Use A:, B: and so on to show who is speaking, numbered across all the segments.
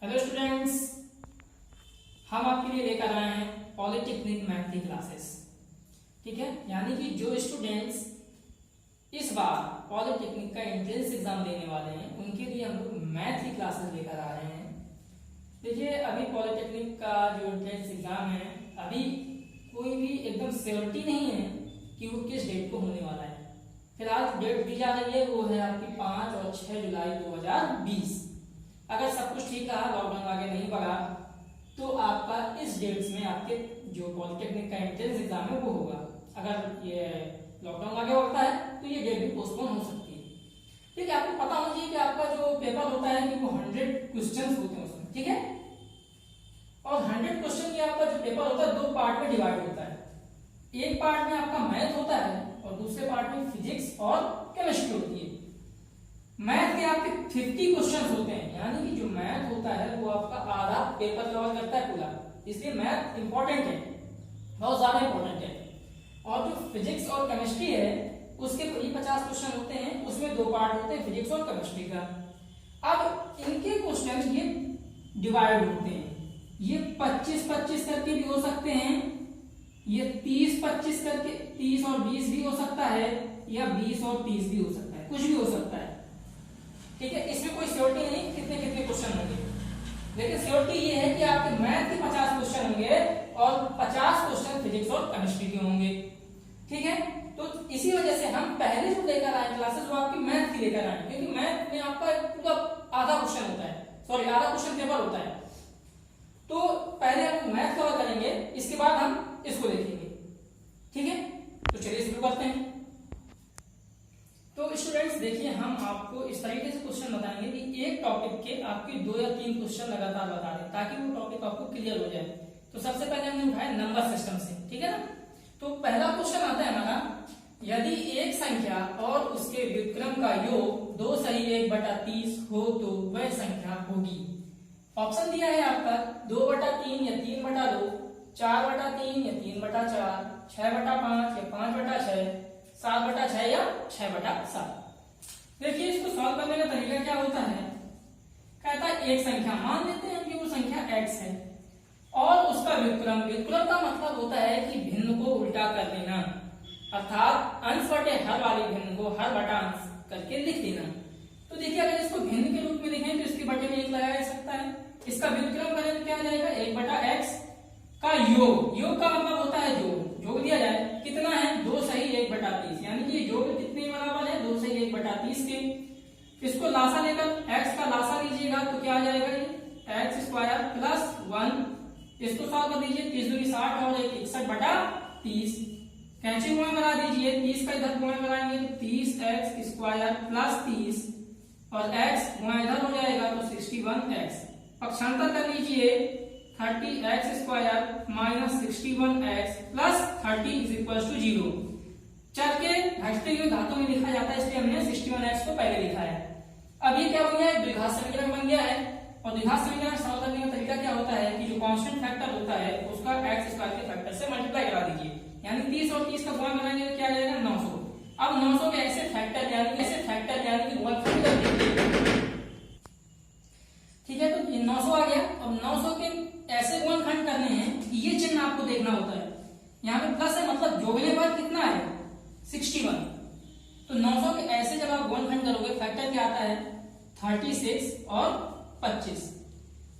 A: Hello students, हम आपके लिए लेकर आए हैं पॉलिटेक्निक मैथ की क्लासेस। ठीक है, यानी कि जो स्टूडेंट्स इस बार पॉलिटेक्निक का एंट्रेंस एग्जाम देने वाले हैं उनके लिए हम लोग मैथ की क्लासेस लेकर आ रहे हैं। देखिए, अभी पॉलिटेक्निक का जो एंट्रेंस एग्जाम है, अभी कोई भी एकदम श्योरिटी नहीं है कि वो किस डेट को होने वाला है। फिलहाल डेट दी जा रही है वो है आपकी 5 और 6 जुलाई 2020। अगर सब कुछ ठीक रहा, लॉकडाउन आगे नहीं बढ़ा, तो आपका इस डेट्स में आपके जो पॉलिटेक्निक का एंट्रेंस एग्जाम है वो होगा। अगर ये लॉकडाउन आगे बढ़ता है तो ये डेट भी पोस्टपोन हो सकती है। ठीक है, आपको पता होना चाहिए कि आपका जो पेपर होता है कि वो 100 क्वेश्चन होते हैं उसमें। ठीक है, और 100 क्वेश्चन की आपका जो पेपर होता है 2 पार्ट में डिवाइड होता है। एक पार्ट में आपका मैथ होता है और दूसरे पार्ट में फिजिक्स और केमिस्ट्री होती है। मैथ के आपके 50 क्वेश्चन होते हैं, यानी कि जो मैथ होता है वो आपका आधा पेपर कवर करता है पूरा, इसलिए मैथ इंपॉर्टेंट है, बहुत ज्यादा इंपॉर्टेंट है। और जो फिजिक्स और केमिस्ट्री है उसके 50 क्वेश्चन होते हैं, उसमें 2 पार्ट होते हैं फिजिक्स और केमिस्ट्री का। अब इनके क्वेश्चन ये डिवाइड होते हैं, ये 25-25 करके भी हो सकते हैं, ये 30-25 करके 30 और 20 भी हो सकता है, या 20 और 30 भी हो सकता है, कुछ भी हो सकता है। ठीक है, इसमें कोई श्योरिटी नहीं कितने कितने क्वेश्चन होंगे, लेकिन श्योरिटी ये है कि आपके मैथ के 50 क्वेश्चन होंगे और 50 क्वेश्चन फिजिक्स और केमिस्ट्री के होंगे। ठीक है, तो इसी वजह से हम पहले जो लेकर आए क्लासेस वो आपकी मैथ की लेकर आए, क्योंकि मैथ में आपका पूरा आधा क्वेश्चन होता है, सॉरी आधा क्वेश्चन पेपर होता है। तो पहले हम मैथ कवर करेंगे, इसके बाद हम इसको देखेंगे। ठीक है, तो चलिए शुरू करते हैं। तो स्टूडेंट्स देखिए, हम आपको इस तरीके से क्वेश्चन बताएंगे कि एक टॉपिक के आपके 2 या 3 क्वेश्चन लगातार बता दें ताकि वो टॉपिक आपको क्लियर हो जाए। तो सबसे पहले हमने उठाया नंबर सिस्टम से। ठीक है ना, तो पहला क्वेश्चन आता है हमारा, यदि एक संख्या और उसके व्युत्क्रम का योग 2 सही 1/30 हो तो वह संख्या होगी। ऑप्शन दिया है आपका 2/3 या 3/2, 4/3 या 3/4, 6/5 या 5/6, 7/6 या 6/7। देखिए, इसको सॉल्व करने का तरीका क्या होता है। कहता है एक संख्या मान लेते हैं कि वो संख्या x है और उसका व्युत्क्रम, व्युत्क्रम का मतलब होता है कि भिन्न को उल्टा कर देना, अर्थात अंश बटे हर वाली भिन्न को हर बटा अंश करके लिख देना। तो देखिए, अगर इसको भिन्न के रूप में लिखें तो इसके बटे में 1 लगाया जा सकता है। इसका व्युत्क्रम करें तो क्या आ जाएगा, 1/x का योग, योग का मतलब होता है जोड़, जोड़ दिया जाए कितना है 2 सही 1/30, यानी कि योग कितने बराबर है 2 सही 1/30 के। इसको लासा लेकर x का लासा लीजिएगा तो क्या आ जाएगा, ये x² प्लस 1। इसको सॉल्व कर दीजिए, 30 दूनी 60 और 61/30। कैंची गुणा करा दीजिए, 30 का इधर गुणा कराएंगे तो 30x² प्लस 30 और x गुणा इधर हो जाएगा तो 61x। पक्षांतर कर लीजिए, 30x² minus 61x plus 30 is equal to 0। चर के घटते हुए घातों में लिखा जाता है, इसलिए हमने 61x को पहले लिखा है। अब ये क्या बन गया है, द्विघात समीकरण बन गया है। और द्विघात समीकरण सॉल्व करने का तरीका क्या होता है कि जो कांस्टेंट फैक्टर होता है उसका x² के फैक्टर से मल्टीप्लाई करा दीजिए, यानी 30 और 30 का गुणा कराएंगे तो क्या आ जाएगा 900। अब 900 के ऐसे फैक्टर यानी कि गुणनखंड कर दीजिए। ठीक है, तो 900 आ गया। अब 900 के ऐसे गुणनखंड करने हैं, ये चिन्ह आपको देखना होता है, यहाँ पे प्लस है मतलब जोड़ने पर कितना है 61। तो 900 के ऐसे जब आप गुणनखंड करोगे फैक्टर क्या आता है 36 और 25,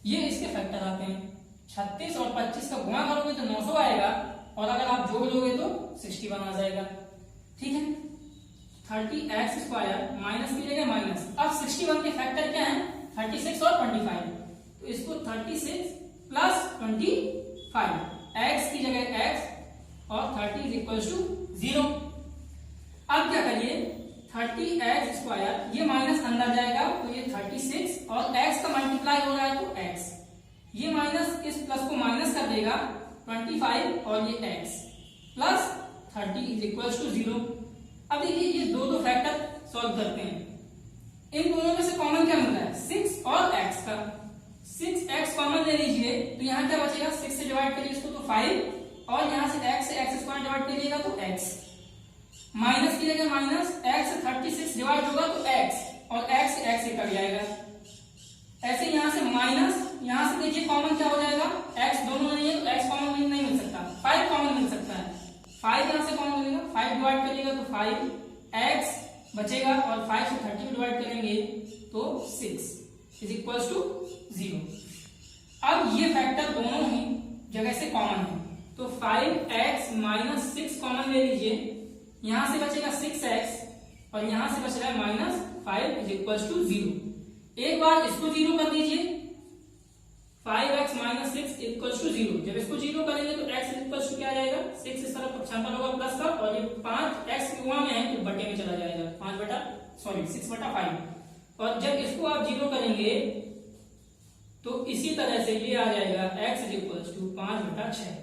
A: ये इसके फैक्टर आते हैं। 36 और 25 का गुणा करोगे तो 900 आएगा और अगर आप जोड़ दोगे तो 61 आ जाएगा। ठीक है, 30x² माइनस की जगह माइनस। अब 61 के फैक्टर क्या है 36 और 25, तो इसको 36 प्लस 25, x की जगह x और 30 इज इक्वल टू 0। अब क्या करिए, 30x² ये माइनस अंदर जाएगा तो ये 36 और x का मल्टीप्लाई हो रहा है तो x, ये माइनस इस प्लस को माइनस कर देगा 25 और ये x plus 30 is equal to 0। अब देखिए, ये दो फैक्टर सॉल्व करते हैं, इन दोनों में से कॉमन क्या मिल रहा है 6 और x का। 6x कॉमन ले लीजिए तो यहाँ क्या बचेगा, 6 से डिवाइड करिए इसको तो 5 और यहाँ से x से x² डिवाइड करिएगा तो x, माइनस की जगह माइनस, x से 36 डिवाइड होगा तो x और x से x कट जाएगा। ऐसे यहाँ से माइनस लीजिए कॉमन क्या हो जाएगा, x दोनों नहीं है तो x कॉमन नहीं मिल सकता, 5 कॉमन मिल सकता है। 5 यहाँ से कॉमन मिलेगा, 5 डिवाइड करिएगा तो 5x बचेगा और 5 से 30 डिवाइड करेंगे तो 6 इज इक्वल टू 0। अब ये फैक्टर दोनों ही जगह से कॉमन है तो 5x माइनस 6 कॉमन ले लीजिए, यहां से बचेगा 6x और यहां से बच रहा है माइनस 5 इज इक्वल टू 0। एक बार इसको 0 कर दीजिए, 5x माइनस 6 इक्वल टू 0। जब इसको 0 करेंगे तो x इक्वल टू क्या आ जाएगा, 6 इस तरफ पक्षांतर होगा प्लस का और ये 5x गुणा में है तो बटे में चला जाएगा, 6/5। और जब इसको आप 0 करेंगे तो इसी तरह से ये आ जाएगा x इज इक्वल टू 5/6।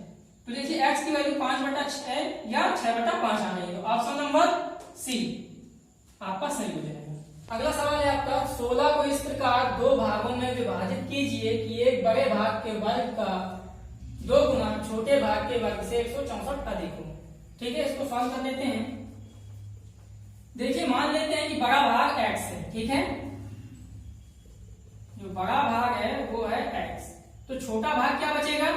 A: तो देखिए x की वैल्यू 5/6 या 6/5 आ रही है, तो ऑप्शन नंबर सी आपका सही हो जाएगा। अगला सवाल है आपका, 16 को इस प्रकार दो भागों में विभाजित कीजिए कि एक बड़े भाग के वर्ग का 2 गुना छोटे भाग के वर्ग से 164 अधिक हो। ठीक है, इसको सॉल्व कर लेते हैं। देखिए मान लेते हैं कि बड़ा भाग x है, ठीक है, जो बड़ा भाग है वो है x, तो छोटा भाग क्या बचेगा,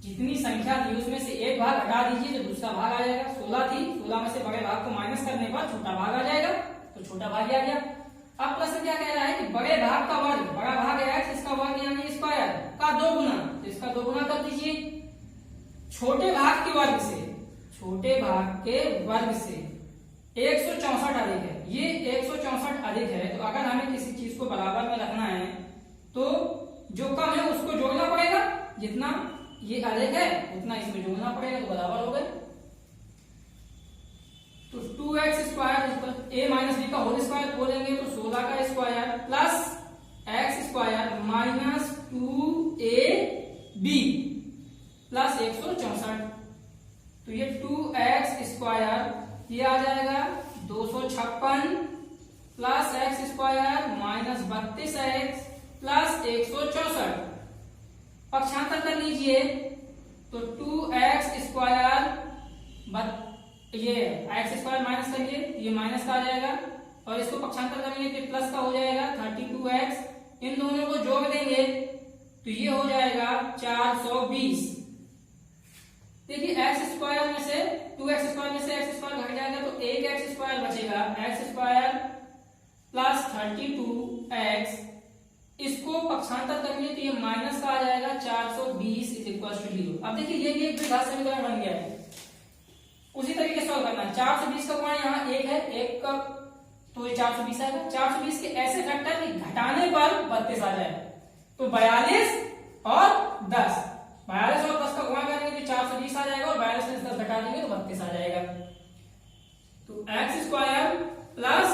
A: जितनी संख्या थी उसमें से एक भाग हटा दीजिए तो दूसरा भाग आ जाएगा। 16 थी, 16 में से बड़े भाग को माइनस करने पर छोटा भाग आ जाएगा, तो छोटा भाग आ गया। अब प्रश्न क्या कह रहा है कि बड़े भाग का वर्ग, बड़ा भाग है x, इसका वर्ग यानी स्क्वायर का 2 गुना, तो इसका 2 गुना कर दीजिए। छोटे भाग के वर्ग से, छोटे भाग के वर्ग से 164 अधिक है, ये 164 अधिक है, तो अगर हमें किसी चीज को बराबर में रखना है तो जो कम है उसको जोड़ना पड़ेगा, जितना ये अधिक है उतना इसमें जोड़ना पड़ेगा, तो बराबर हो गए। तो 2x square a minus b का होल स्क्वायर बोलेंगे तो 16 का square plus x square minus 2ab plus 164, तो ये 2x स्क्वायर ये आ जाएगा 256 plus x square minus 32x plus 164। पक्षांतर कर लीजिए तो 2x स्क्वायर ये x स्क्वायर माइनस करिए, ये माइनस का आ जाएगा और इसको पक्षांतर करेंगे तो प्लस का हो जाएगा 32x, इन दोनों को जोड़ देंगे तो ये हो जाएगा 420। देखिए x स्क्वायर में से 2x स्क्वायर में से x स्क्वायर घट जाएगा तो एक x स्क्वायर बचेगा, x स्क्वायर प्लस 32x, इसको पक्षांतर करेंगे तो ये माइनस का आ जाएगा 420 इज इक्वल टू 0। अब देखिए ये भी एक द्विघात समीकरण बन गया है, उसी तरीके से सॉल्व करना है। 420 का गुणा यहाँ 1 है, 1 का तो ये 420 आएगा। 420 के ऐसे फैक्टर कि घटाने पर 32 आ जाए, तो 42 और 10, 42 और 10 का गुणा करेंगे तो 420 आ जाएगा और 42 में 10 घटा देंगे तो 32 आ जाएगा। तो x स्क्वायर प्लस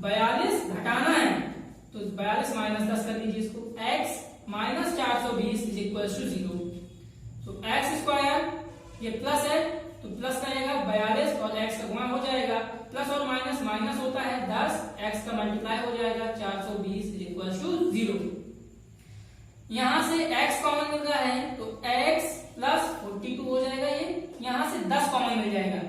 A: 42 घटाना है तो 42 माइनस 10 कर लीजिए इसको, x minus 420 is equal to 0। तो x स्क्वायर ये प्लस है तो प्लस करेगा 42 और x का गुणा हो जाएगा, प्लस और माइनस माइनस होता है 10, x का मल्टीप्लाई हो जाएगा 420 इज इक्वल टू 0। यहां से x कॉमन मिल रहा है तो x प्लस 42 हो जाएगा, ये यहां से 10 कॉमन मिल जाएगा,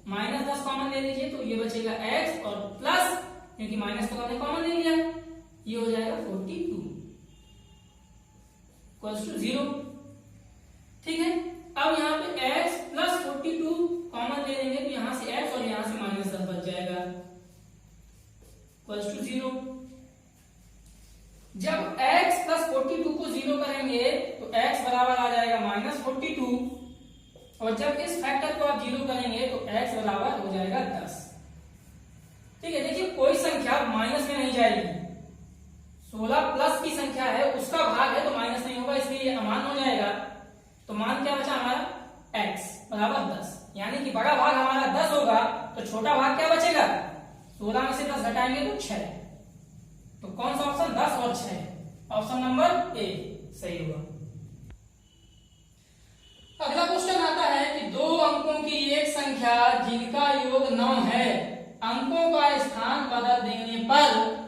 A: माइनस 10 कॉमन ले लीजिए तो ये बचेगा x और प्लस, क्योंकि माइनस को हमने कॉमन ले लिया, ये हो जाएगा 42 इक्वल टू 0। ठीक है, अब यहाँ पे x प्लस 42 कॉमन ले लेंगे तो यहाँ से x और यहाँ से माइनस 10 बच जाएगा इक्वल टू 0। जब x प्लस 42 को 0 करेंगे तो x बराबर आ जाएगा माइनस 42 और जब इस फैक्टर को आप 0 करेंगे तो x बराबर हो जाएगा 10। ठीक है, देखिए कोई संख्या माइनस में नहीं जाएगी, 16 प्लस की संख्या है उसका भाग है तो माइनस नहीं होगा, इसलिए ये अमान हो जाएगा। तो मान क्या बचा हमारा, x बराबर 10, यानी कि बड़ा भाग हमारा 10 होगा तो छोटा भाग क्या बचेगा, 16 में से 10 घटाएंगे तो 6। तो कौन सा ऑप्शन, 10 और 6, ऑप्शन नंबर ए सही होगा। अगला क्वेश्चन आता है कि 2 अंकों की एक संख्या जिनका योग 9 है, अंकों का स्थान बदल देने पर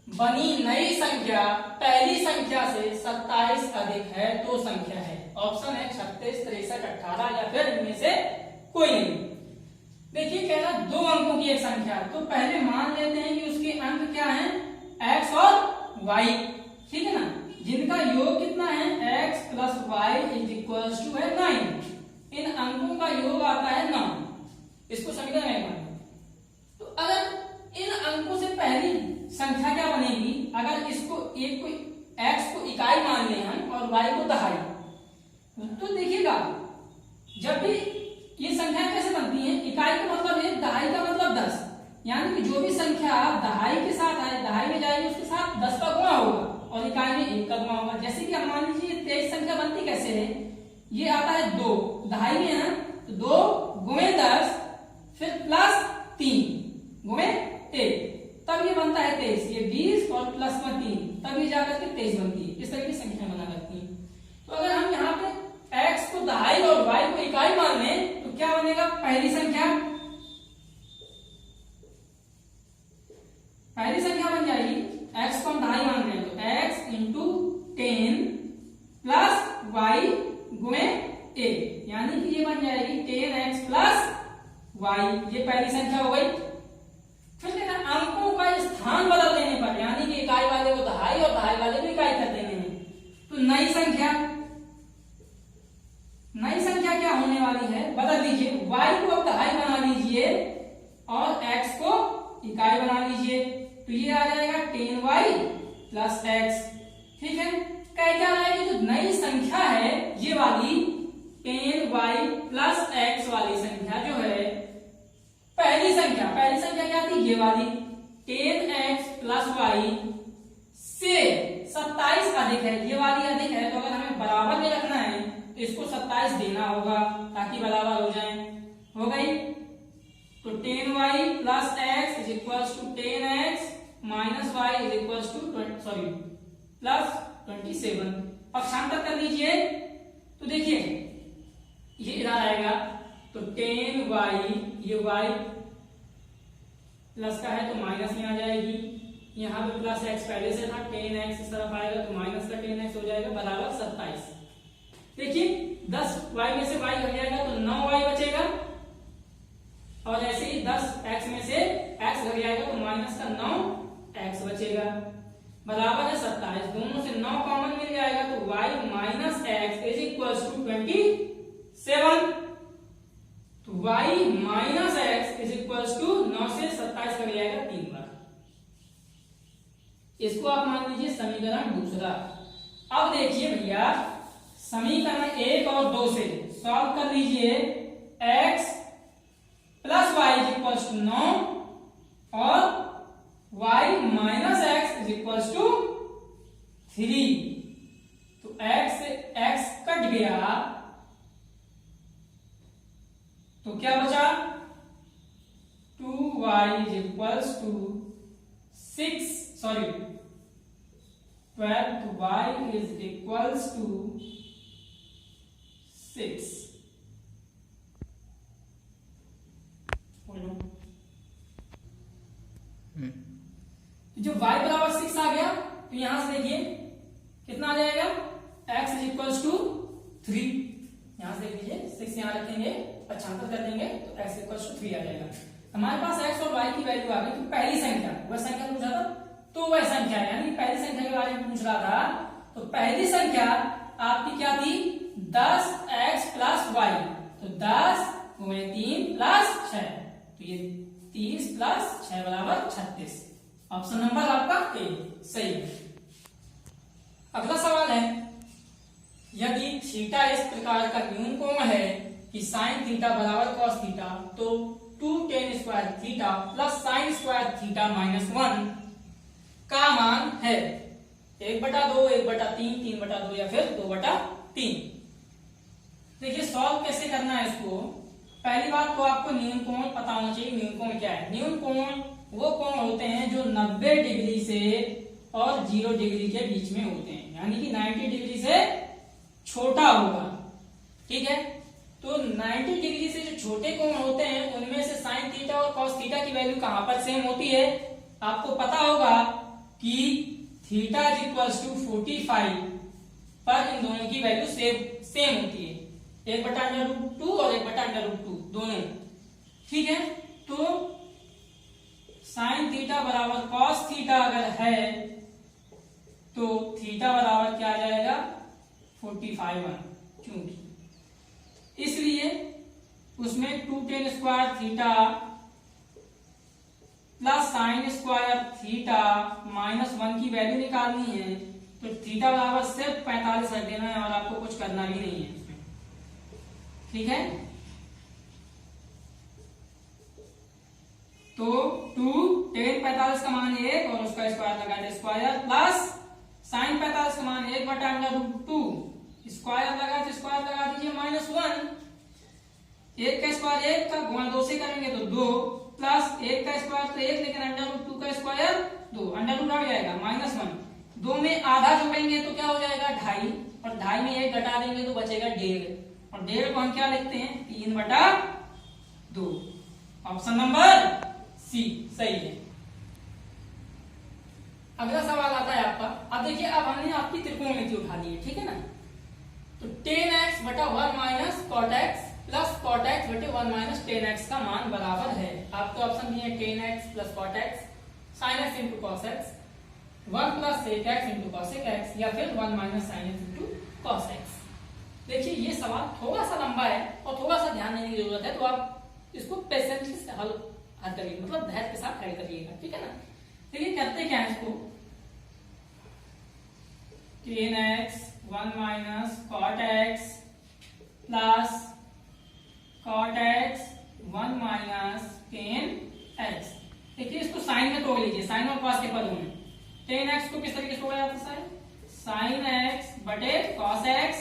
A: बनी नई संख्या पहली संख्या से 27 अधिक है तो संख्या है। ऑप्शन है 36, 63, 18 या फिर इनमें से कोई नहीं। देखिए कह रहा 2 अंकों की एक संख्या, तो पहले मान लेते हैं कि उसके अंक क्या हैं, x और y। ठीक है ना, जिनका योग कितना है x plus y is equal to है 9। इन अंकों का योग आता है 9। इसको समीकरण में माने तो अगर इन अंकों से पहली संख्या क्या बनेगी, अगर इसको एक को x को इकाई मान लें हम और y को दहाई, तो देखिएगा जब भी ये संख्या कैसे बनती है, इकाई का मतलब है, दहाई का मतलब 10, यानी कि जो भी संख्या दहाई के साथ आए, दहाई में जाएगी उसके साथ 10 का गुणा होगा और इकाई में 1 का गुणा होगा। जैसे कि हम मान लीजिए 23 संख्या बनती कैसे है, ये आता है 2, दहाई में है ना, तो 2 गुणे 10 फिर प्लस 3 गुणे 1, तब ये बनता है 23। ये 20 और प्लस में 3, तब ये जाकर के 23 बनती है। इस तरह की संख्या बना करती है। तो अगर हम यहाँ पे x को दहाई और y को इकाई मान लें तो क्या बनेगा, पहली संख्या बन जाएगी, x को हम दहाई मान रहे हैं तो x इंटू 10 प्लस y गुणे 1, यानी कि ये बन जाएगी 10x प्लस y। ये पहली संख्या हो गई। फिर देखा अंकों का स्थान बदल देने पर, यानी कि इकाई वाले को दहाई और दहाई वाले को इकाई कर देंगे, तो नई संख्या क्या होने वाली है, बदल दीजिए। y को अब दहाई बना लीजिए और x को इकाई बना लीजिए, तो ये आ जाएगा 10y प्लस x। ठीक है, कह क्या रहा है कि जो नई संख्या है ये वाली 10y प्लस x वाली संख्या जो है, पहली संख्या क्या थी, ये वाली 10x प्लस y से 27 अधिक है, ये वाली अधिक है, तो अगर हमें बराबर में रखना है तो इसको 27 देना होगा ताकि बराबर हो जाए। हो गई, तो 10y plus x is equal to 10x minus y is equal to plus 27। पक्षांतर कर लीजिए तो देखिए ये इधर आएगा, तो 10y, ये y प्लस का है तो माइनस में आ जाएगी, यहाँ पे प्लस x पहले से था, 10x इस तरफ आएगा तो माइनस का 10x हो जाएगा बराबर 27। देखिए 10y में से y घट जाएगा तो 9y बचेगा, और ऐसे ही 10x में से x घट जाएगा तो माइनस का 9x बचेगा, बराबर है 27। दोनों से 9 कॉमन मिल जाएगा तो y minus x is equal to 27। तो y minus x is equal to 9 से 27 कट जाएगा 3 बार। इसको आप मान लीजिए समीकरण दूसरा। अब देखिए भैया समीकरण 1 और 2 से सॉल्व कर लीजिए। x plus y is equal to 9 और y minus x is equal to 3। तो x से x कट गया तो क्या बचा, 2y इज इक्वल टू 12, तो y इज इक्वल टू 6। जो y बराबर 6 आ गया तो यहां से देखिए कितना आ जाएगा, x इज इक्वल टू 3। यहां से देख लीजिए 6 यहां रखेंगे, पक्षांतर कर देंगे तो x इक्वल टू 3 आ जाएगा। हमारे पास x और y की वैल्यू आ गई। तो पहली संख्या, वह संख्या पूछा था तो वह संख्या यानी पहली संख्या के बारे में पूछ रहा था, तो पहली संख्या आपकी क्या थी, 10x प्लस y, तो 10 गुणे 3 प्लस 6, तो ये 30 प्लस 6 बराबर 36। ऑप्शन नंबर आपका ए सही है। अगला सवाल है, यदि थीटा इस प्रकार का न्यून कोण है कि साइन थीटा बराबर कॉस थीटा, तो 2 tan square theta plus sine square theta minus 1 का मान है 1/2, 1/3, 3/2 या फिर 2/3। देखिए सॉल्व कैसे करना है इसको। पहली बात तो आपको न्यून कोण पता होना चाहिए। न्यून कोण क्या है, न्यून कोण वो कोण होते हैं जो 90 डिग्री से और 0 डिग्री के बीच में होते हैं, यानी कि 90 डिग्री से छोटा होगा। ठीक है, तो 90 डिग्री से जो छोटे कोण होते हैं उनमें से साइन थीटा और कॉस थीटा की वैल्यू कहां पर सेम होती है, आपको पता होगा कि थीटा इज इक्वल टू 45 पर इन दोनों की वैल्यू सेम होती है, 1/√2 और 1/√2 दोनों। ठीक है, तो साइन थीटा बराबर कॉस थीटा अगर है तो थीटा बराबर क्या आ जाएगा 45 क्योंकि इसलिए उसमें 2 tan square theta plus sine square theta -1 की वैल्यू निकालनी है। तो थीटा बराबर सिर्फ 45 रख देना है और आपको कुछ करना भी नहीं है इसमें, ठीक है। तो 2 tan 45 का मान 1 और उसका स्क्वायर लगा दे स्क्वायर प्लस साइन 45 का मान 1/√2 स्क्वायर लगा तो स्क्वायर लगा दीजिए -1। 1 का स्क्वायर 1 का गुणा 2 से करेंगे तो 2 प्लस 1 का स्क्वायर तो 1 लेकिन √2 का स्क्वायर 2 √2 आ जाएगा -1। 2 में आधा जोड़ेंगे तो क्या हो जाएगा 2.5 और 2.5 में 1 घटा देंगे तो बचेगा 1.5 और 1.5 को हम क्या लिखते हैं 3/2। ऑप्शन नंबर सी सही है। अगला सवाल आता है आपका। अब देखिए अब हमने आपकी त्रिकोणमिति उठा ली है, ठीक है ना। तो tan x बटा 1 minus cot x plus cot x बटे 1 माइनस tan x का मान बराबर है। आपको ऑप्शन दिए tan x plus cot x sin x into cos x 1 plus sec x into cosec x या फिर 1 minus sin x into cos x। देखिए ये सवाल थोड़ा सा लंबा है और थोड़ा सा ध्यान देने की जरूरत है, तो आप इसको पेशेंटली से हल करिए, मतलब धैर्य के साथ हल करिएगा, ठीक है ना। देखिए करते क्या है इसको tan x 1 minus cot x plus cot x 1 minus tan x। देखिए इसको साइन में तोड़ लीजिए, साइन और कॉस के पदों में। tan x को किस तरीके से तोड़ा जाता है sin x बटे cos x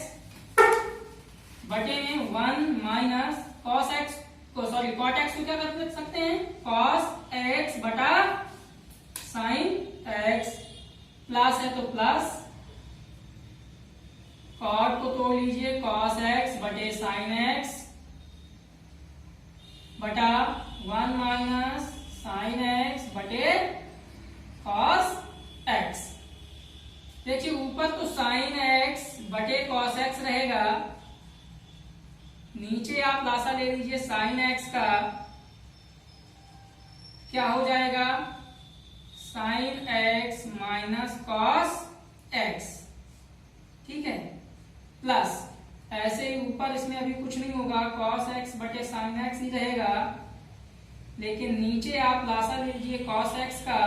A: बटे में 1 माइनस cos x को सॉरी cot x को क्या कर लिख सकते हैं cos x बटा sin x प्लस है तो प्लस cot को तोड़ लीजिए cos x बटे sin x बटा 1 माइनस sin x बटे cos x। देखिए ऊपर तो sin x बटे cos x रहेगा, नीचे आप लासा ले लीजिए sin x का, क्या हो जाएगा sin x minus cos x, ठीक है, प्लस ऐसे ही ऊपर इसमें अभी कुछ नहीं होगा cos x बटे sin x ही रहेगा, लेकिन नीचे आप लासा लीजिए cos x का,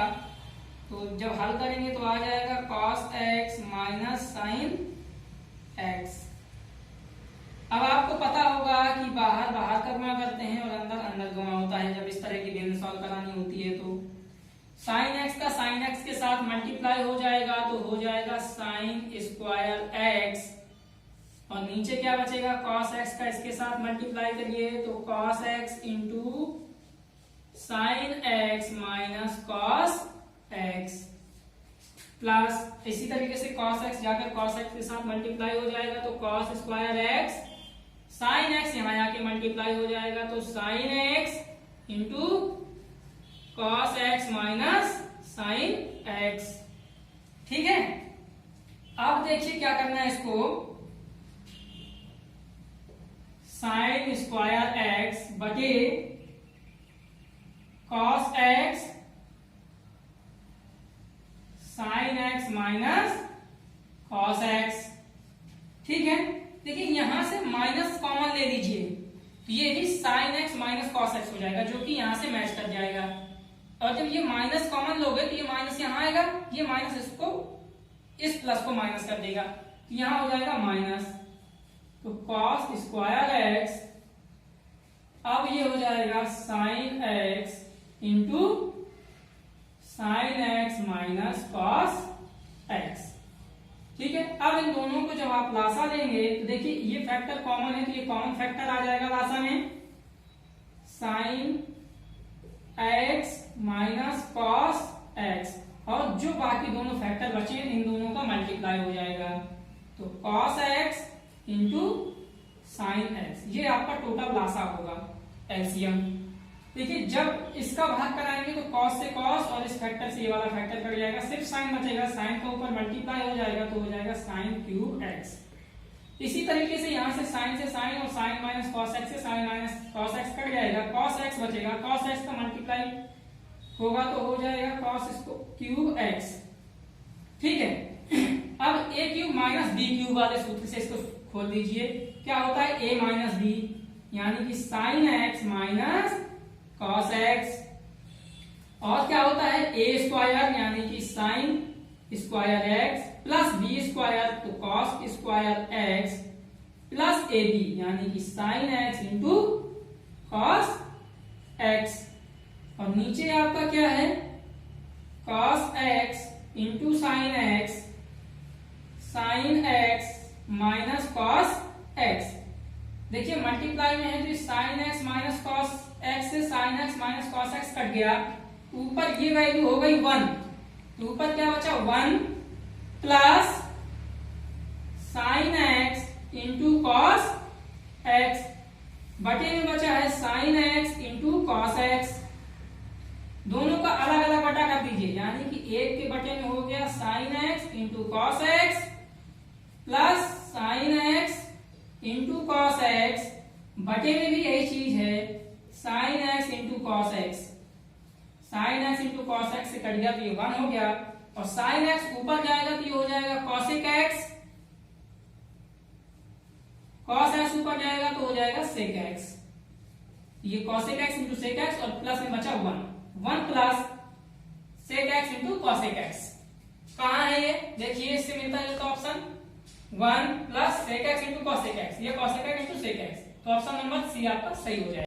A: तो जब हल करेंगे तो आ जाएगा cos x minus sin x। अब आपको पता होगा कि बाहर बाहर का गुणा करते हैं और अंदर अंदर गुणा होता है जब इस तरह की गेम सॉल्व करानी होती है। तो sin x का sin x के साथ मल्टीप्लाई हो जाएगा तो हो जाएगा sin स्क्वायर x और नीचे क्या बचेगा cos x का इसके साथ मल्टीप्लाई करिए तो cos x into sin x minus cos x plus इसी तरीके से cos x जाकर cos x के साथ मल्टीप्लाई हो जाएगा तो cos square x sin x यहाँ आके मल्टीप्लाई हो जाएगा तो sin x into cos x minus sin x, ठीक है। अब देखिए क्या करना है इसको sin स्क्वायर x बटे cos x sin x minus cos x, ठीक है। देखिए यहां से माइनस कॉमन ले लीजिए तो ये भी sin x minus cos x हो जाएगा जो कि यहां से मैच कर जाएगा, और जब ये माइनस कॉमन लोगे तो ये माइनस यहां आएगा, ये माइनस इसको इस प्लस को माइनस कर देगा तो यहां हो जाएगा माइनस, तो cos स्क्वायर x अब ये हो जाएगा sin x into sin x minus cos x, ठीक है। अब इन दोनों को जब आप लासा लेंगे तो देखिए ये फैक्टर कॉमन है तो ये कॉमन फैक्टर आ जाएगा लासा में sin x minus cos x और जो बाकी दोनों फैक्टर बचे इन दोनों का मल्टीप्लाई हो जाएगा तो cos x into sin x, ये आपका टोटल लासा होगा एलसीएम। देखिए जब इसका भाग कराएंगे तो cos से cos और इस फैक्टर से ये वाला फैक्टर कट जाएगा, सिर्फ sin बचेगा, sin का ऊपर मल्टीप्लाई हो जाएगा तो हो जाएगा sin क्यूब x। इसी तरीके से यहाँ से sin और sin माइनस cos x से sin minus cos x cut जाएगा, cos x बचेगा, cos x का मल्टीप्लाई होगा तो हो जाएगा cos क्यूब x, ठीक है। अब ए क्यूब माइनस बी क्यूब वाले सूत्र से इसको खोल दीजिए। क्या होता है ए माइनस बी, यानी कि sine x minus cos x. और क्या होता है ए स्क्वायर यानी कि sine square x plus b square तो cos square x plus a b यानी कि sine x into cos x. और नीचे आपका क्या है cos x into sine x minus cos x. देखिए मल्टीप्लाई में है तो sine x minus cos x से sine x minus cos x cut गया, ऊपर ये वैल्यू हो गई 1, तो ऊपर क्या बचा 1 plus sign x into cos x, बटे में बचा है sign x into cos x. दोनों का अलग अलग बटा कर दीजिए, यानी कि एक के बटे में हो गया sign x into cos x plus sign x into cos x, बटे में भी यही चीज है sign x into cos x. Sign x into cos x से कट गया तो ये 1 हो गया, और साइन एक्स ऊपर जाएगा तो ये हो जाएगा कॉसेक एक्स, कॉस एक्स ऊपर जाएगा तो हो जाएगा सेक एक्स। ये cosec x into sec x और प्लस में बचा 1 plus sec x into cosec x. कहां है ये देखिए, इससे मिलता है option 1 plus sec x into cosec x, ये cosec x into sec x, तो ऑप्शन नंबर सी आपका सही हो जाएगा।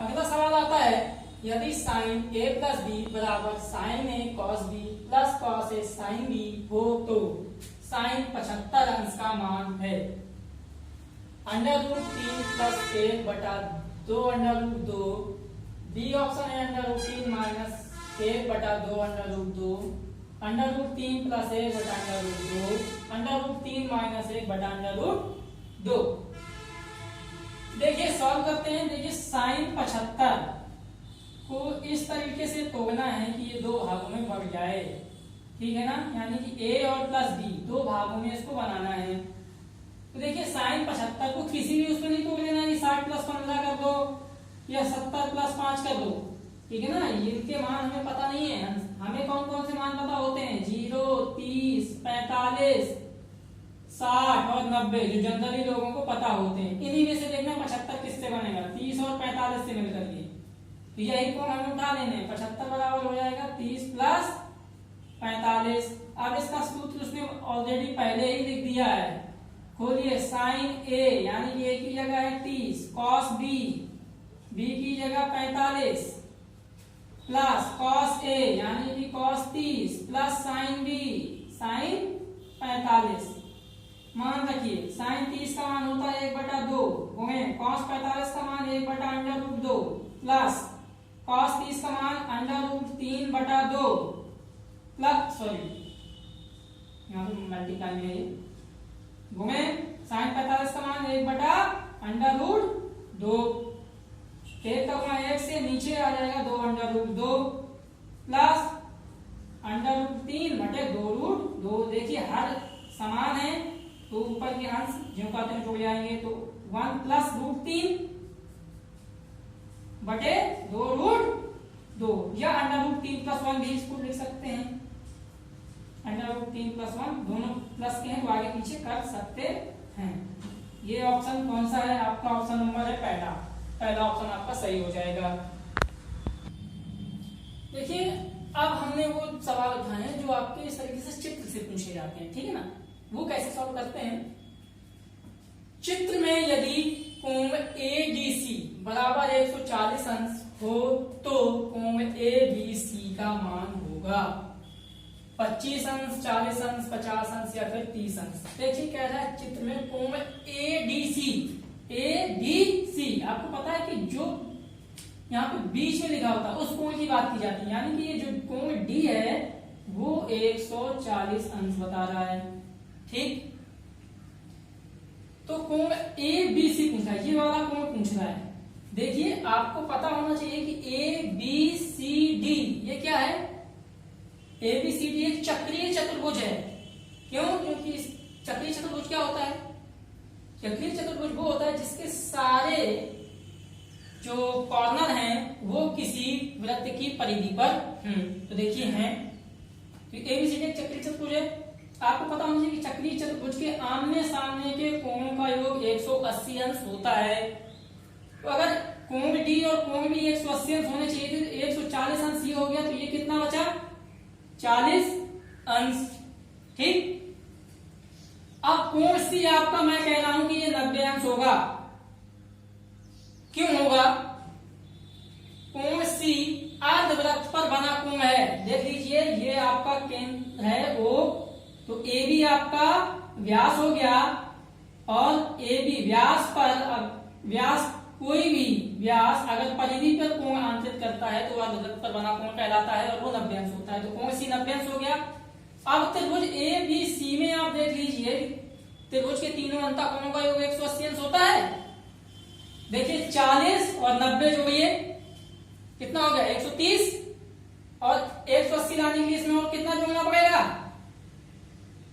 A: अगला सवाल आता है यदि साइन ए प्लस बी बराबर sine a cos b plus cos a sine B हो तो साइन 75 अंश का मान है। अंडर रूट 3 प्लस 1 बटा 2 अंडर रूट 2, बी ऑप्शन है अंडर रूट 3 माइनस 1 बटा 2 under root 2, under root 3 plus 1 बटा under root 2, under root 3 minus 1 बटा अंडर रूट 2। देखिए सॉल्व करते हैं। देखिए साइन 75 को इस तरीके से तोड़ना है कि ये दो भागों में बढ़ जाए, ठीक है ना, यानी कि ए और प्लस बी दो भागों में इसको बनाना है। तो देखिए साइन 75 को किसी भी उसमें नहीं तोड़ लेना, 60 प्लस 15 कर दो या 70 प्लस 5 कर दो, ठीक है ना। इनके मान हमें पता नहीं है, हमें कौन कौन से मान पता होते हैं 0, 30, 45, 60 और 90 जो जनरली लोगों को पता होते हैं। इन्हीं में से देखना 75 किससे बनेगा, 30 और 45 से मिलकर के, तो यही को हमें उठा लेने। 75 बराबर हो जाएगा 30 प्लस 45। अब इसका सूत्र उसने ऑलरेडी पहले ही लिख दिया है, खोलिए साइन ए यानी कि ए की जगह है 30, कॉस बी, बी की जगह 45 प्लस कॉस ए यानी कि cos 30 plus sine b sine 45। मान रखिए साइन 30 का मान होता है 1/2 गुणे कॉस 45 का मान 1/√2 प्लस कॉस 30 का मान √3/2 प्लस यहाँ पे मल्टीप्लाई में है गुणे साइन 45 का मान 1/√2, 1 का गुणा 1 से नीचे आ जाएगा 2/√2 प्लस √3/2√2। देखिए हर समान है तो ऊपर के अंश जो कहते हैं जुड़ जाएंगे, तो 1 प्लस √3/2√2 या √3 + 1 भी इसको लिख सकते हैं। √3 + 1 दोनों प्लस के हैं तो आगे पीछे कर सकते हैं। ये ऑप्शन कौन सा है आपका, ऑप्शन नंबर है पहला ऑप्शन आपका सही हो जाएगा। देखिए अब हमने वो सवाल उठाए हैं जो आपके इस तरीके से चित्र से पूछे जाते हैं, ठीक है ना। वो कैसे सॉल्व करते हैं, चित्र में यदि कोण ADC बराबर 140 अंश हो तो कोण ABC का मान होगा 25 अंश, 40 अंश, 50 अंश या फिर 30 अंश। देखिए कह रहा है चित्र में कोण ADC आपको पता है कि जो यहाँ पे बीच में लिखा होता है उस कोण की बात की जाती है, यानी कि ये जो कोण D है वो 140 अंश बता रहा है, ठीक। तो कोण ABC पूछा है, ये वाला कोण पूछ रहा है। देखिए आपको पता होना चाहिए कि ABCD ये क्या है, ABCD एक चक्रीय चतुर्भुज है। क्यों, क्योंकि चक्रीय चतुर्भुज क्या होता है, चक्रीय चतुर्भुज वो होता है जिसके सारे जो कॉर्नर हैं वो किसी वृत्त की परिधि पर तो देखिए हैं, तो ABCD एक चक्रीय चतुर्भुज है। आपको पता होना चाहिए कि चक्रीय चतुर्भुज के आमने सामने के कोणों का योग 180 अंश होता है। तो अगर कोण डी और कोण बी 180 अंश होने चाहिए थे, 140 अंश ये हो गया, तो ये कितना बचा? 40 अंश। ठीक। अब कोण सी आपका मैं कह रहा हूं कि ये 90 अंश होगा। क्यों होगा? कोण सी अर्धवृत्त पर बना कोण है। देख लीजिए, ये आपका केंद्र है O, तो ए बी आपका व्यास हो गया, और ए बी व्यास पर व्यास कोई भी व्यास अगर परिधि पर कोण आंतरित करता है तो वह अर्धवृत्त पर बना कोण कहलाता है, और वो 90 अंश होता है। तो कोण सी 90 अंश हो गया। अब त्रिभुज ए बी सी में आप देख लीजिए, त्रिभुज के तीनों अंतःकोणों का योग 180 अंश होता है। देखिए 40 और 90 जोड़िए, कितना हो गया? 130, और 180 लाने के लिए इसमें और कितना जोड़ना पड़ेगा?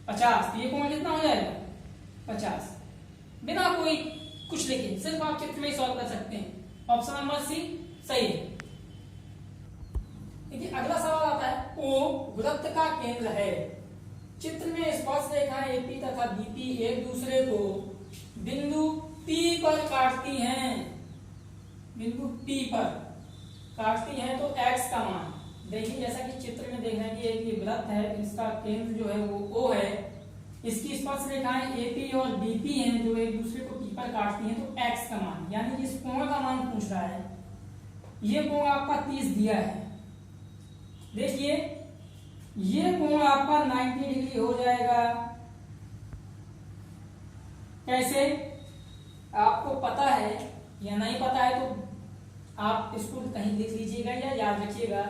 A: 50। ये कोण कितना हो जाएगा? 50। बिना कोई कुछ लिखे, सिर्फ आप चित्र में ही सॉल्व कर सकते हैं। ऑप्शन नंबर सी सही है। देखिए अगला सवाल आता है, O वृत्त का केंद्र है। चित्र में स्पर्श रेखाएं एपी तथा बीपी एक दूसरे को बिंदु P पर काटती हैं। बिंदु P पर काटती हैं, तो x का मान देखिए, जैसा कि चित्र में देख रहे हैं कि एक ये वृत्त है, इसका केंद्र जो है वो O है, इसकी स्पर्श रेखाएं AP और BP हैं जो एक दूसरे को P पर काटती हैं, तो x का मान यानी कि इस कोण का मान पूछ रहा है। ये कोण आपका 30 दिया है। देखिए ये कोण आपका 90 डिग्री हो जाएगा। कैसे? आपको पता है या नहीं पता है तो आप इसको कहीं लिख लीजिएगा या याद रखिएगा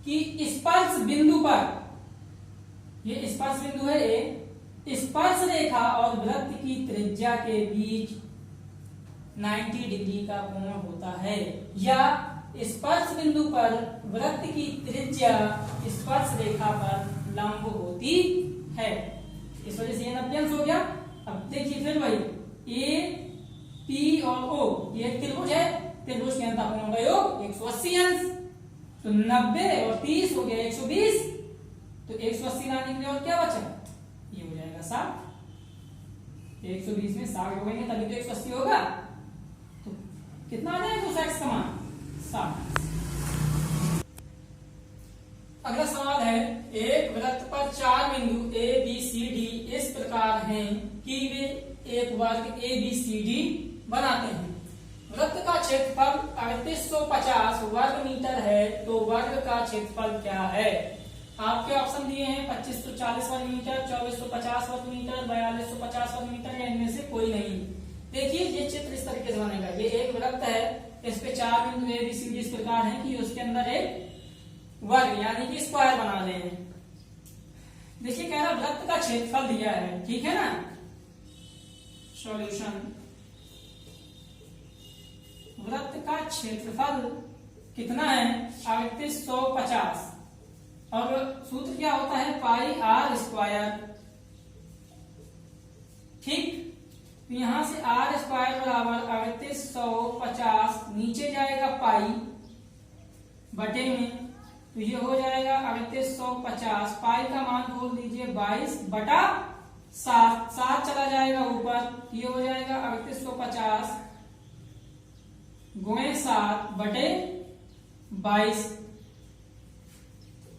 A: कि स्पर्श बिंदु पर, ये स्पर्श बिंदु है ए, स्पर्श रेखा और वृत्त की त्रिज्या के बीच 90 डिग्री का कोण होता है, या स्पर्श बिंदु पर वृत्त की त्रिज्या स्पर्श रेखा पर लंब होती है। इस वजह से ये 90 अंश हो गया। अब देखिए फिर वही ए पी और ओ, ये एक त्रिभुज है, त्रिभुज के अंतःकोणों का योग 180 अंश, तो 90 और 30 हो गया 120, तो 180 लाने के लिए और क्या बचा? ये हो जाएगा 60। 120 में 60 जोड़ेंगे तभी तो 180 होगा, तो कितना आ जाएगा? उस x का मान 60। अगला सवाल है, एक वृत्त पर 4 बिंदु ए बी सी डी इस प्रकार हैं कि वे एक वर्ग ए बी सी डी बनाते हैं। वृत्त का क्षेत्रफल 3850 वर्ग मीटर है, तो वर्ग का क्षेत्रफल क्या है? आपके ऑप्शन दिए हैं 2540 वर्ग मीटर, 2450 वर्ग मीटर, 4250 वर्ग मीटर, या इनमें से कोई नहीं। देखिए ये चित्र इस तरीके से बनेगा। ये एक वृत्त है, इस पे 4 बिंदु ए बी सी डी इस प्रकार है कि उसके अंदर एक वर्ग यानी कि स्क्वायर बना रहे हैं। देखिए कह रहा वृत्त का क्षेत्रफल दिया है, ठीक है ना। सॉल्यूशन, वृत्त का क्षेत्रफल कितना है? 3850, और सूत्र क्या होता है? पाई आर स्क्वायर। ठीक, तो यहां से आर स्क्वायर बराबर 3850, नीचे जाएगा पाई बटे में, तो ये हो जाएगा 3850। पाई का मान खोल दीजिए 22 बटा 7, 7 चला जाएगा ऊपर, ये हो जाएगा 3850 गुणे 7 बटे 22।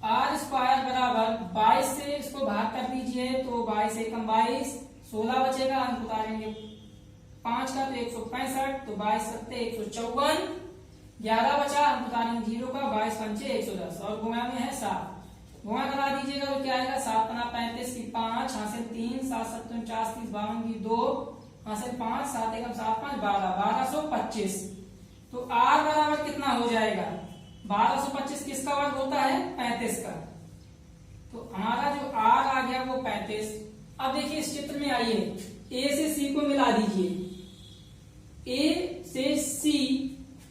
A: आर स्क्वायर बराबर 22 से इसको भाग कर दीजिए, तो 22 एकम 22, 16 बचेगा, अंक उतारेंगे 5 का तो 165, तो 22 सत्ते 154, 11 बचा, अंक उतारेंगे 0 का, 22 पंचे 110, और गुणा में है 7। गुणा करा दीजिएगा तो क्या आएगा? 7 पना 35 की 5, हासिल 3, 7 सत्ते 49, 30 52 की 2, हासिल 5, 7 एकम 7 5 12, 1225। तो आर बराबर कितना हो जाएगा? 1225 किसका वर्ग होता है? 35 का। तो हमारा जो आर आ गया वो 35। अब देखिए इस चित्र में आइए, ए से सी को मिला दीजिए। ए से सी,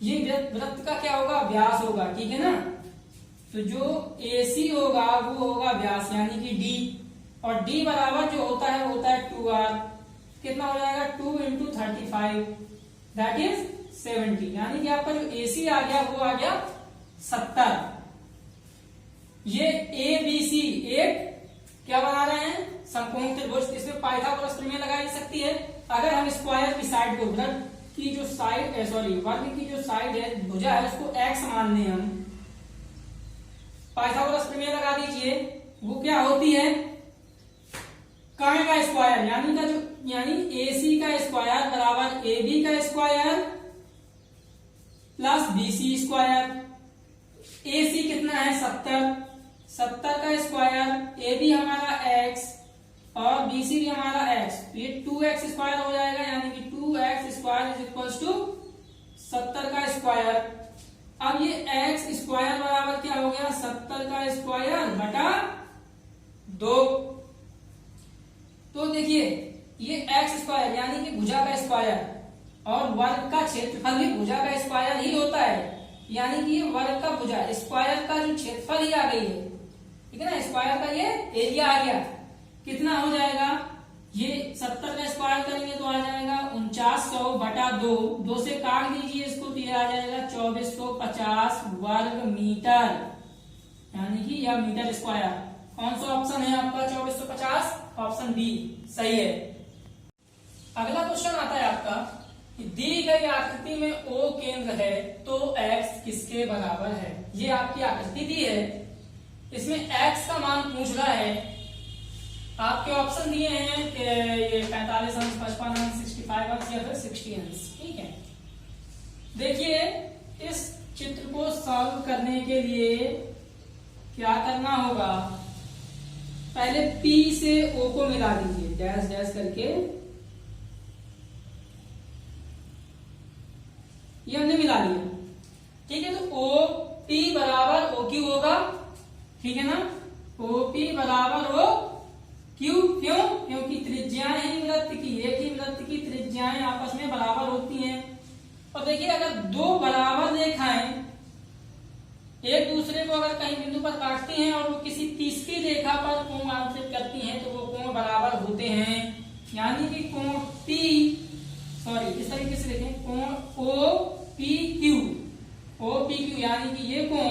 A: ये वृत्त का क्या होगा? व्यास होगा, ठीक है ना। तो जो AC होगा वो होगा व्यास यानी कि D, और D बराबर जो होता है वो होता है 2R। कितना हो जाएगा? 2 इंटू 35 दैट इज 70, यानी कि आपका जो AC आ गया वो आ गया 70। ये ABC एक क्या बना रहे हैं? समकोण त्रिभुज, इसमें पाइथागोरस प्रमेय लगाई जा सकती है। अगर हम स्क्वायर की साइड को, वर्ग की जो साइड वर्ग की जो साइड है, भुजा है, उसको x मान लें हम, पाइथागोरस प्रमेय लगा दीजिए। वो क्या होती है, काय का स्क्वायर यानी AC का स्क्वायर बराबर AB का square plus BC square. AC कितना है 70 का स्क्वायर, AB हमारा x और BC भी हमारा x, ये 2x स्क्वायर हो जाएगा, यानी कि 2x square is equal to 70 का स्क्वायर। अब ये x स्क्वायर बराबर क्या हो गया, 70 का स्क्वायर बटा 2। तो देखिए ये x स्क्वायर यानी कि भुजा का स्क्वायर और वर्ग का क्षेत्रफल भी भुजा का स्क्वायर ही होता है, यानी कि ये वर्ग का भुजा स्क्वायर का जो क्षेत्रफल ही आ गई है, ठीक है ना, स्क्वायर का ये एरिया आ गया। कितना हो जाएगा, ये 70 का स्क्वायर करेंगे तो आ जाएगा 4900 बटा 2, 2 से काट दीजिए इसको तो ये आ जाएगा 2450 वर्ग मीटर, यानी कि यह मीटर स्क्वायर। कौन सा ऑप्शन है आपका 2450? ऑप्शन बी सही है। अगला क्वेश्चन आता है आपका, दी गई आकृति में O केंद्र है तो x किसके बराबर है। ये आपकी आकृति दी है, इसमें x का मान पूछ रहा है। आपके ऑप्शन दिए हैं कि ये 45 अंश, 55 अंश, 65 अंश या फिर 60 अंश, ठीक है। देखिए इस चित्र को सॉल्व करने के लिए क्या करना होगा, पहले P से O को मिला दीजिए, डैश डैश करके ये हमने मिला लिया, ठीक है। तो OP बराबर OQ होगा, ठीक है ना, OP बराबर OQ, क्यों? क्योंकि त्रिज्याएं हैं वृत्त की, एक ही वृत्त की त्रिज्याएं आपस में बराबर होती हैं। और देखिए अगर दो बराबर रेखाएं एक दूसरे को अगर कहीं बिंदु पर काटती हैं और वो किसी तीसरी रेखा पर कोण आंतरित करती हैं तो वो कोण बराबर होते हैं, यानी कि कोण इस तरीके से देखें, कोण OPQ यानी कि ये कोण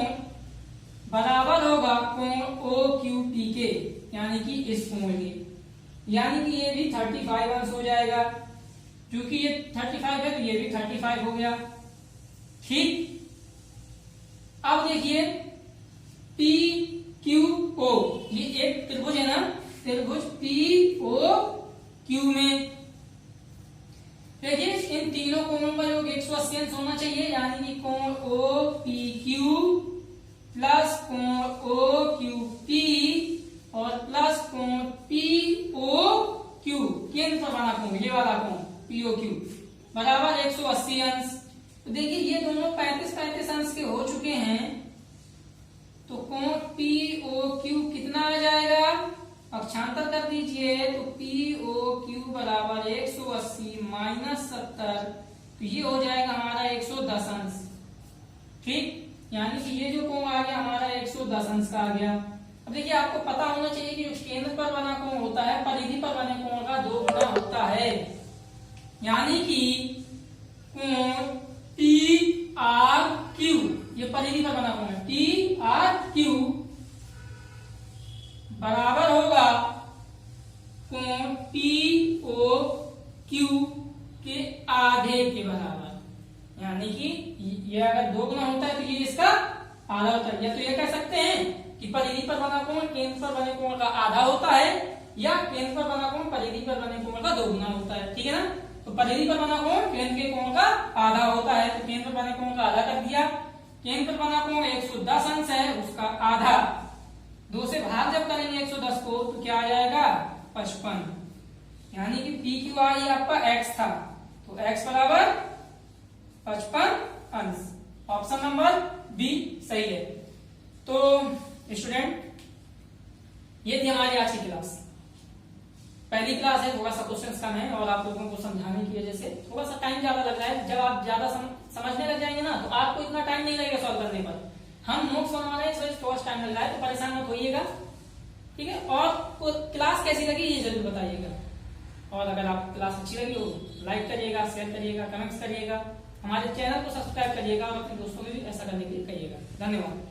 A: बराबर होगा कोण OQP के, यानी कि इस कोण के, यानी कि ये भी 35 अंश हो जाएगा, क्योंकि ये 35 है तो ये भी 35 हो गया, ठीक। अब देखिए PQO, ये एक त्रिभुज है ना, त्रिभुज POQ में देखिए इन तीनों कोणों का योग 180 अंश होना चाहिए, यानी कि कोण OPQ प्लस कोण OQP और प्लस कोण POQ, केंद्र पर बना कोण, ये वाला कोण POQ बराबर 180 अंश। तो देखिए ये दोनों 35-35 अंश के हो चुके हैं, तो कोण POQ कितना आ जाएगा, अक्षांतर कर दीजिए, तो POQ बराबर 180 माइनस 70, तो ये हो जाएगा हमारा 110 अंश, ठीक। यानी कि ये जो कोण आ गया हमारा 110 अंश का आ गया। अब देखिए आपको पता होना चाहिए कि जो केंद्र पर बना कोण होता है परिधि पर बने कोण का 2 गुना होता है, यानी कि कोण TRQ, ये परिधि पर बना कोण है, TRQ बराबर होगा कोण POQ के आधे के बराबर, यानी कि ये अगर 2 गुना होता है तो ये इसका आधा होता है। या तो ये कह सकते हैं कि परिधि पर बना कोण केंद्र पर बने कोण का आधा होता है, या केंद्र पर बना कोण परिधि पर बने कोण का 2 गुना होता है, ठीक है ना। तो परिधि पर बना कोण केंद्र के कोण का आधा होता है, तो केंद्र पर बने कोण का आधा कर दिया। केंद्र पर बना कोण 110 अंश है, उसका आधा, 2 से भाग जब करेंगे 110 को तो क्या आ जाएगा 55, यानी कि PQI आपका x था, तो x बराबर 55 अंश। ऑप्शन नंबर बी सही है। तो स्टूडेंट ये थी हमारी आज की क्लास, पहली क्लास है, थोड़ा सा क्वेश्चंस कम है और आप लोगों को समझाने की वजह से थोड़ा सा टाइम ज्यादा लग रहा है। जब आप ज्यादा समझने लग जाएंगे ना तो आपको इतना टाइम नहीं लगेगा सॉल्व करने पर। हम नोट्स बनवा रहे हैं इस वजह थोड़ा टाइम लग रहा है, तो परेशान मत होइएगा, ठीक है। और क्लास कैसी लगी ये जरूर बताइएगा, और अगर आप क्लास अच्छी लगी हो लाइक करिएगा, शेयर करिएगा, कमेंट्स करिएगा, हमारे चैनल को सब्सक्राइब करिएगा और अपने दोस्तों में भी ऐसा करने के लिए कहिएगा। धन्यवाद।